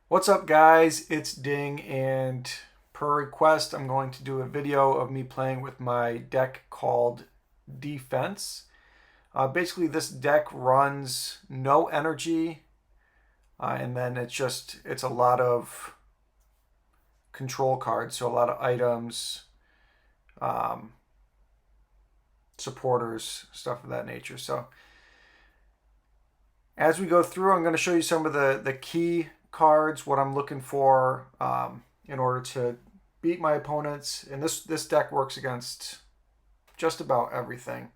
What's up, guys? It's Ding, and per request I'm going to do a video of me playing with my deck called Defense. Basically this deck runs no energy, and then it's a lot of control cards, so a lot of items, um, supporters, stuff of that nature. So as we go through, I'm going to show you some of the key cards, what I'm looking for in order to beat my opponents. And this deck works against just about everything.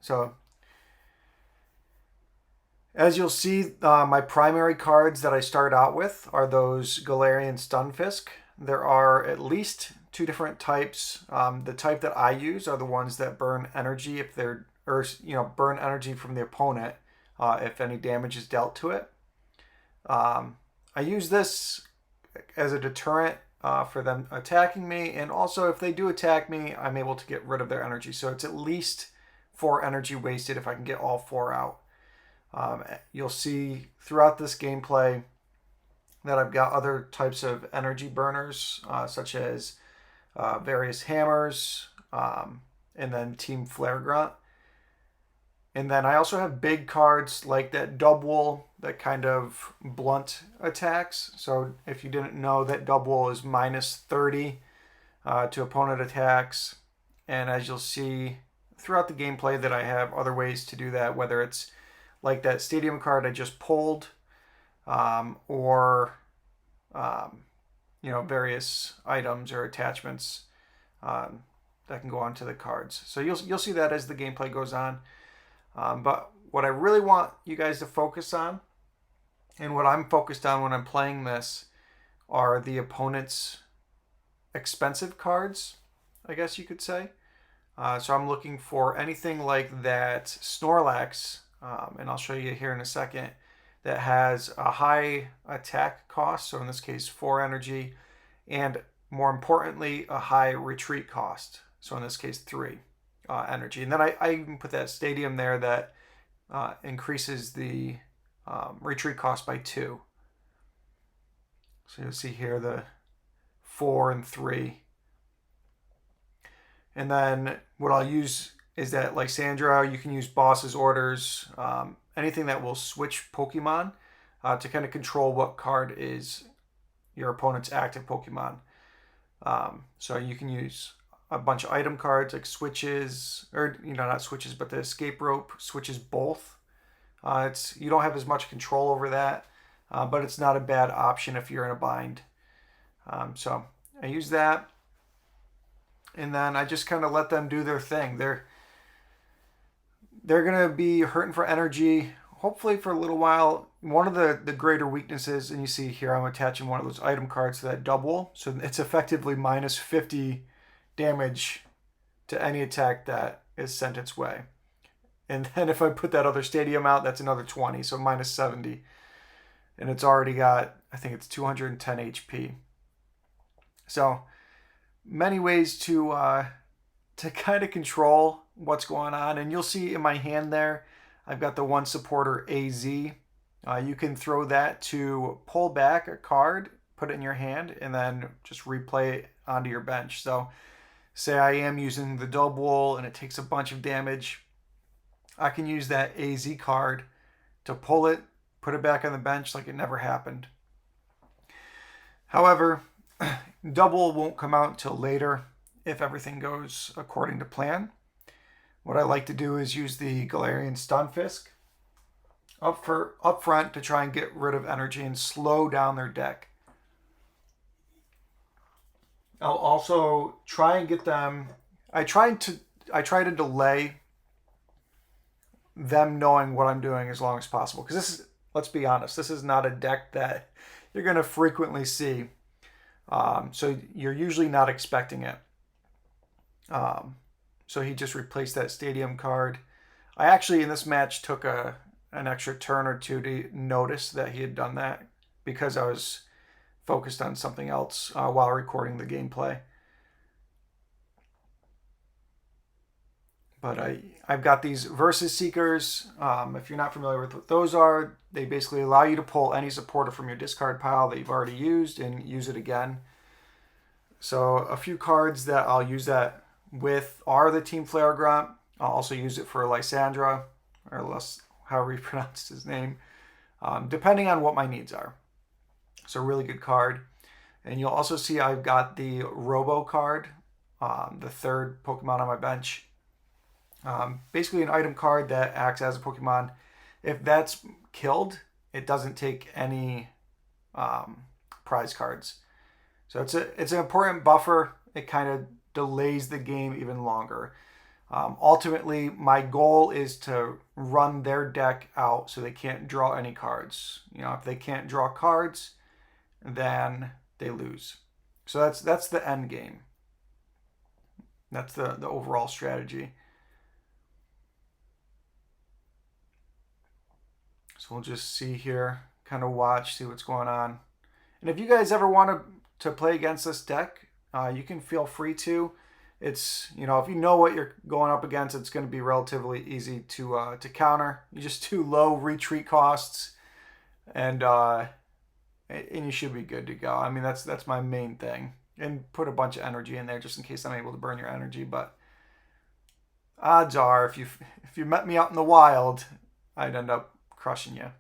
So as you'll see, my primary cards that I start out with are those Galarian Stunfisk. There are at least two different types. The type that I use are the ones that burn energy if they're, or burn energy from the opponent if any damage is dealt to it. I use this as a deterrent for them attacking me, and also if they do attack me, I'm able to get rid of their energy. So it's at least 4 energy wasted if I can get all 4 out. You'll see throughout this gameplay that I've got other types of energy burners, such as various hammers, and then Team Flare Grunt. And then I also have big cards like that Dubwool that kind of blunt attacks. So if you didn't know, that Dubwool is minus 30 to opponent attacks. And as you'll see throughout the gameplay that I have other ways to do that, whether it's like that stadium card I just pulled, or various items or attachments that can go onto the cards. So you'll see that as the gameplay goes on. But what I really want you guys to focus on, and what I'm focused on when I'm playing this, are the opponent's expensive cards, I guess you could say. So I'm looking for anything like that Snorlax, and I'll show you here in a second, that has a high attack cost, so in this case 4 energy, and more importantly a high retreat cost, so in this case 3 energy. And then I even put that stadium there that increases the retreat cost by 2. So you'll see here the 4 and 3. And then what I'll use is that Lysandra, you can use boss's orders, anything that will switch Pokemon to kind of control what card is your opponent's active Pokemon. So you can use a bunch of item cards like switches, or not switches, but the escape rope switches both. You don't have as much control over that, but it's not a bad option if you're in a bind. So I use that, and then I just kind of let them do their thing. They're gonna be hurting for energy, hopefully for a little while. One of the greater weaknesses, and you see here I'm attaching one of those item cards to that Dubwool, so it's effectively minus 50 damage to any attack that is sent its way. And then if I put that other stadium out, that's another 20, so minus 70. And it's already got, I think it's 210 HP. So many ways to kind of control what's going on. And you'll see in my hand there, I've got the one supporter AZ. You can throw that to pull back a card, put it in your hand, and then just replay it onto your bench. So say I am using the Dubwool and it takes a bunch of damage, I can use that AZ card to pull it, put it back on the bench like it never happened. However, Dubwool won't come out until later if everything goes according to plan. What I like to do is use the Galarian Stunfisk up front to try and get rid of energy and slow down their deck. I'll also try and get them. I try to delay them knowing what I'm doing as long as possible, because this is, let's be honest, this is not a deck that you're going to frequently see. So you're usually not expecting it. So he just replaced that stadium card. I actually in this match took an extra turn or two to notice that he had done that, because I was focused on something else while recording the gameplay. But I've got these Versus Seekers. If you're not familiar with what those are, they basically allow you to pull any supporter from your discard pile that you've already used and use it again. So a few cards that I'll use that with are the Team Flare Grunt. I'll also use it for Lysandra, or however you pronounce his name, depending on what my needs are. So a really good card. And you'll also see I've got the Robo card, the third Pokemon on my bench. Basically an item card that acts as a Pokemon. If that's killed, it doesn't take any prize cards. So it's an important buffer. It kind of delays the game even longer. Ultimately, my goal is to run their deck out so they can't draw any cards. If they can't draw cards, then they lose. So that's the end game. That's the overall strategy. So we'll just see here, kind of watch, see what's going on. And if you guys ever want to play against this deck, you can feel free to. It's, if you know what you're going up against, it's going to be relatively easy to counter. You just do low retreat costs, and you should be good to go. I mean, that's my main thing. And put a bunch of energy in there just in case I'm able to burn your energy. But odds are, if you met me out in the wild, I'd end up crushing you.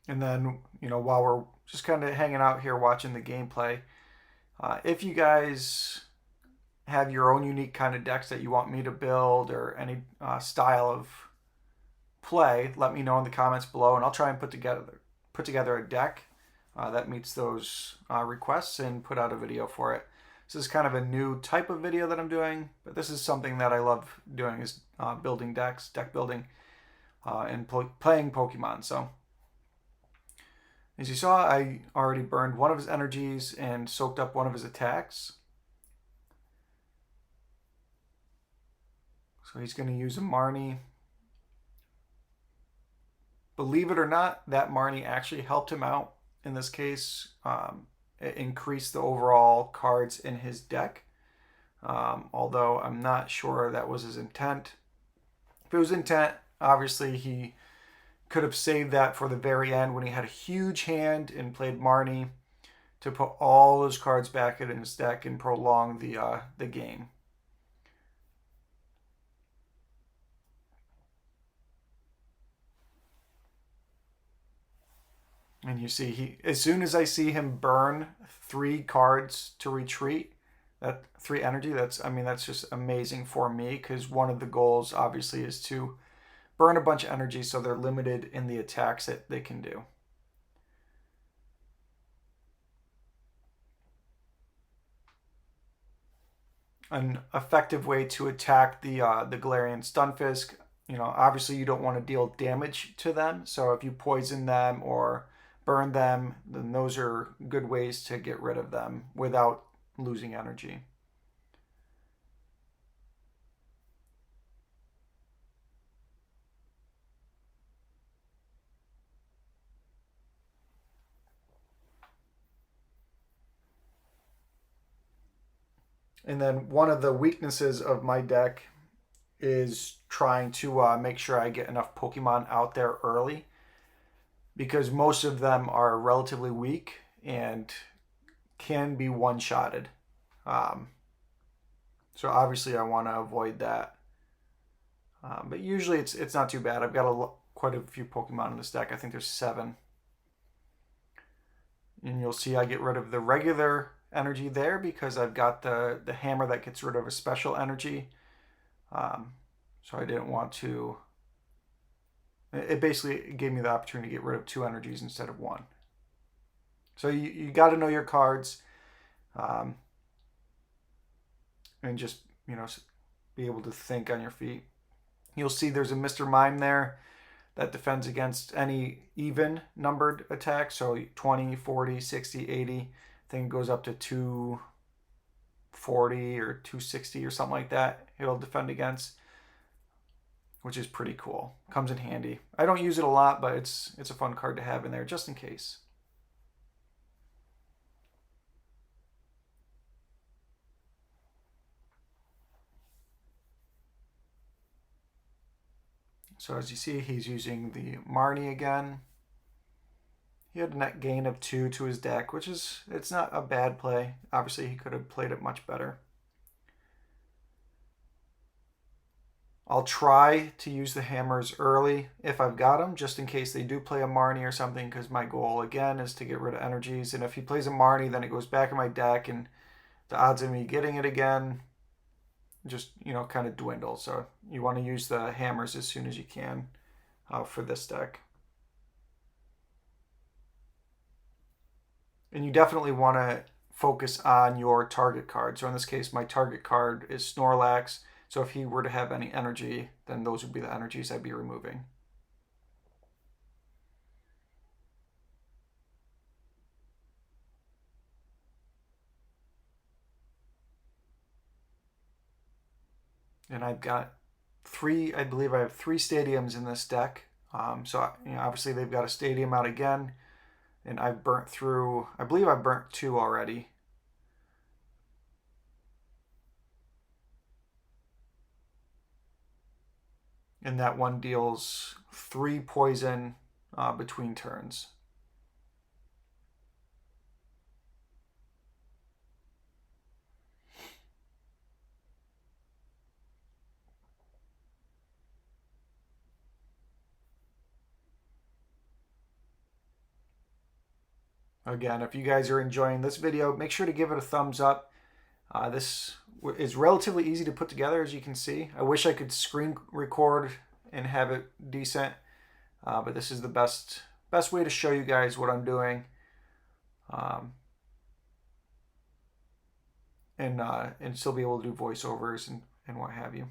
And then, while we're just kind of hanging out here watching the gameplay, if you guys have your own unique kind of decks that you want me to build or any style of play, let me know in the comments below, and I'll try and put together a deck that meets those requests and put out a video for it. This is kind of a new type of video that I'm doing, but this is something that I love doing, is building decks, deck building, and playing Pokemon. So as you saw, I already burned one of his energies and soaked up one of his attacks. So he's going to use a Marnie. Believe it or not, that Marnie actually helped him out in this case. It increased the overall cards in his deck, although I'm not sure that was his intent. If it was intent, obviously he could have saved that for the very end when he had a huge hand and played Marnie to put all those cards back in his deck and prolong the game. And you see, as soon as I see him burn 3 cards to retreat, that 3 energy, that's just amazing for me, because one of the goals obviously is to burn a bunch of energy so they're limited in the attacks that they can do. An effective way to attack the Galarian Stunfisk, obviously you don't want to deal damage to them, so if you poison them or burn them, then those are good ways to get rid of them without losing energy. And then one of the weaknesses of my deck is trying to make sure I get enough Pokemon out there early, because most of them are relatively weak and can be one-shotted. So obviously I want to avoid that. But usually it's not too bad. I've got quite a few Pokemon in this deck. I think there's 7. And you'll see I get rid of the regular energy there because I've got the hammer that gets rid of a special energy. So I didn't want to... It basically gave me the opportunity to get rid of 2 energies instead of 1. So you got to know your cards, and just be able to think on your feet. You'll see there's a Mr. Mime there that defends against any even numbered attack. So 20, 40, 60, 80. I think it goes up to 240 or 260 or something like that. It'll defend against, which is pretty cool. Comes in handy. I don't use it a lot, but it's a fun card to have in there just in case. So as you see, he's using the Marnie again. He had a net gain of 2 to his deck, which is, it's not a bad play. Obviously, he could have played it much better. I'll try to use the hammers early if I've got them, just in case they do play a Marnie or something, because my goal, again, is to get rid of energies. And if he plays a Marnie, then it goes back in my deck, and the odds of me getting it again just, kind of dwindle. So you want to use the hammers as soon as you can for this deck. And you definitely want to focus on your target card. So in this case, my target card is Snorlax. So if he were to have any energy, then those would be the energies I'd be removing. And I've got I believe I have 3 stadiums in this deck. So obviously they've got a stadium out again. And I've burnt through, I believe I've burnt 2 already. And that one deals 3 poison between turns. Again, if you guys are enjoying this video, make sure to give it a thumbs up. This is relatively easy to put together, as you can see. I wish I could screen record and have it decent, but this is the best way to show you guys what I'm doing, and still be able to do voiceovers and what have you.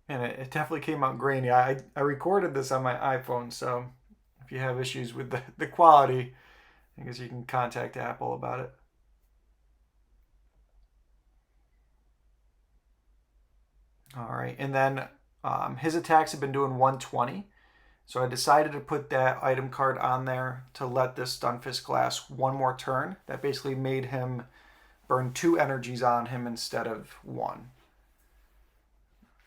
And it definitely came out grainy. I recorded this on my iPhone, so if you have issues with the quality, I guess you can contact Apple about it. All right, and then his attacks have been doing 120. So I decided to put that item card on there to let this Stunfisk last one more turn. That basically made him burn 2 energies on him instead of 1.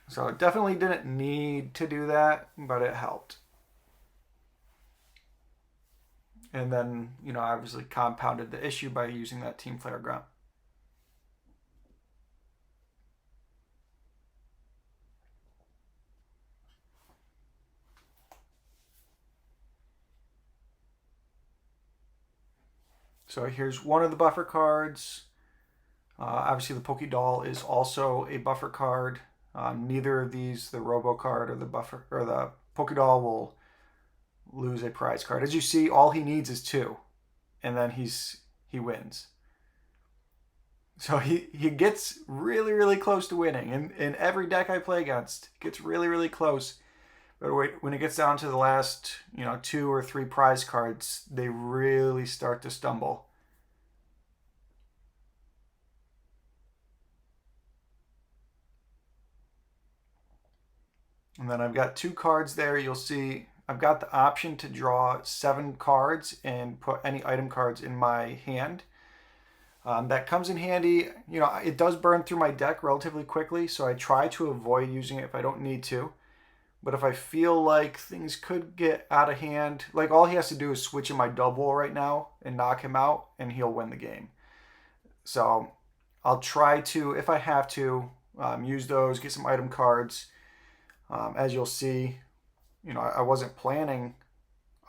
So it definitely didn't need to do that, but it helped. And then, obviously compounded the issue by using that Team Flare Grunt. So here's one of the buffer cards. Obviously the Pokédoll is also a buffer card. Neither of these, the Robo card or the buffer or the Pokédoll, will lose a prize card. As you see, all he needs is 2, and then he wins. So he gets really, really close to winning. In every deck I play against, it gets really, really close. But when it gets down to the last, 2 or 3 prize cards, they really start to stumble. And then I've got 2 cards there. You'll see I've got the option to draw 7 cards and put any item cards in my hand. That comes in handy. It does burn through my deck relatively quickly, so I try to avoid using it if I don't need to. But if I feel like things could get out of hand, like all he has to do is switch in my double right now and knock him out, and he'll win the game. So I'll try to, if I have to, use those, get some item cards. As you'll see, I wasn't planning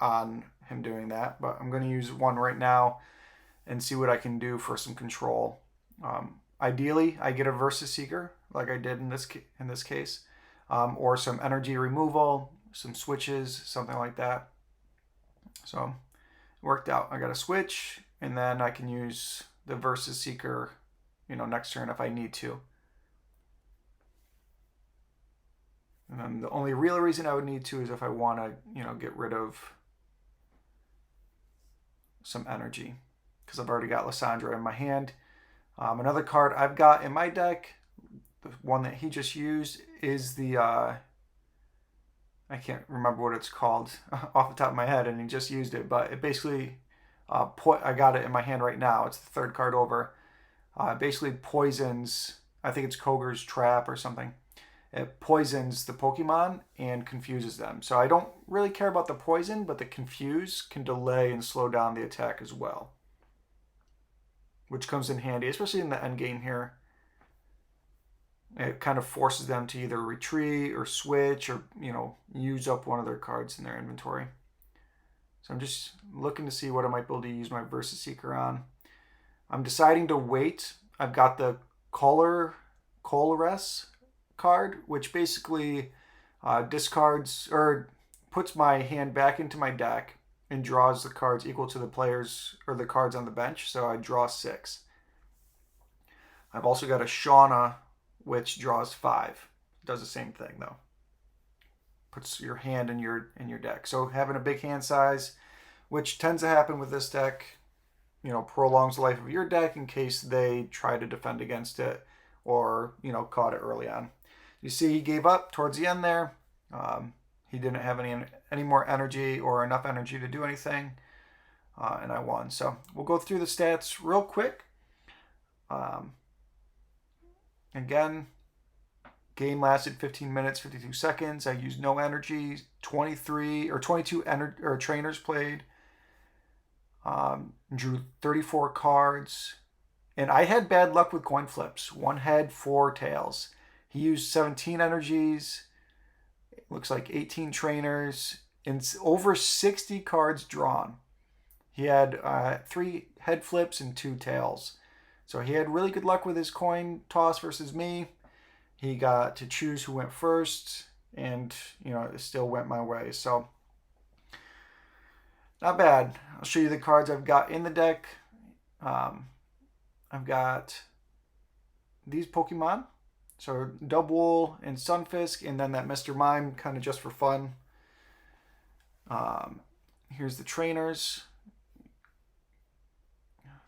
on him doing that, but I'm going to use one right now and see what I can do for some control. Ideally, I get a Versus Seeker like I did in this case, or some energy removal, some switches, something like that. So it worked out. I got a switch, and then I can use the Versus Seeker, next turn if I need to. And then the only real reason I would need to is if I want to, get rid of some energy, because I've already got Lysandra in my hand. Another card I've got in my deck, the one that he just used, is the, I can't remember what it's called off the top of my head, and he just used it, but it basically, I got it in my hand right now. It's the 3rd card over. Basically poisons I think it's Koger's Trap or something. It poisons the Pokemon and confuses them. So I don't really care about the poison, but the confuse can delay and slow down the attack as well, which comes in handy, especially in the end game here. It kind of forces them to either retreat or switch or, use up one of their cards in their inventory. So I'm just looking to see what I might be able to use my Versus Seeker on. I'm deciding to wait. I've got the Colores card, which basically discards or puts my hand back into my deck and draws the cards equal to the players or the cards on the bench. So I draw 6. I've also got a Shauna, which draws 5. Does the same thing though. Puts your hand in your deck. So having a big hand size, which tends to happen with this deck, prolongs the life of your deck in case they try to defend against it or, caught it early on. You see he gave up towards the end there. He didn't have any more energy or enough energy to do anything, and I won. So we'll go through the stats real quick. Again, game lasted 15 minutes, 52 seconds. I used no energy. 22 trainers played. Drew 34 cards. And I had bad luck with coin flips. 1 head, 4 tails. He used 17 energies. It looks like 18 trainers. And over 60 cards drawn. He had 3 head flips and 2 tails. So he had really good luck with his coin toss versus me. He got to choose who went first. And, it still went my way. So not bad. I'll show you the cards I've got in the deck. I've got these Pokemon. So Dubwool and Sunfisk, and then that Mr. Mime kind of just for fun. Here's the trainers.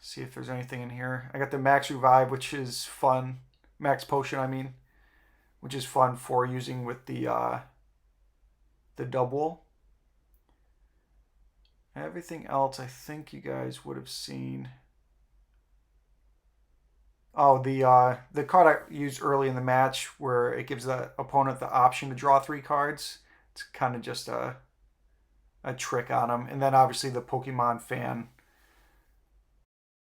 See if there's anything in here. I got the Max Revive, which is fun. Max Potion, I mean. Which is fun for using with the Dubwool. Everything else I think you guys would have seen. Oh, the card I used early in the match where it gives the opponent the option to draw 3 cards. It's kind of just a trick on them. And then obviously the Pokemon fan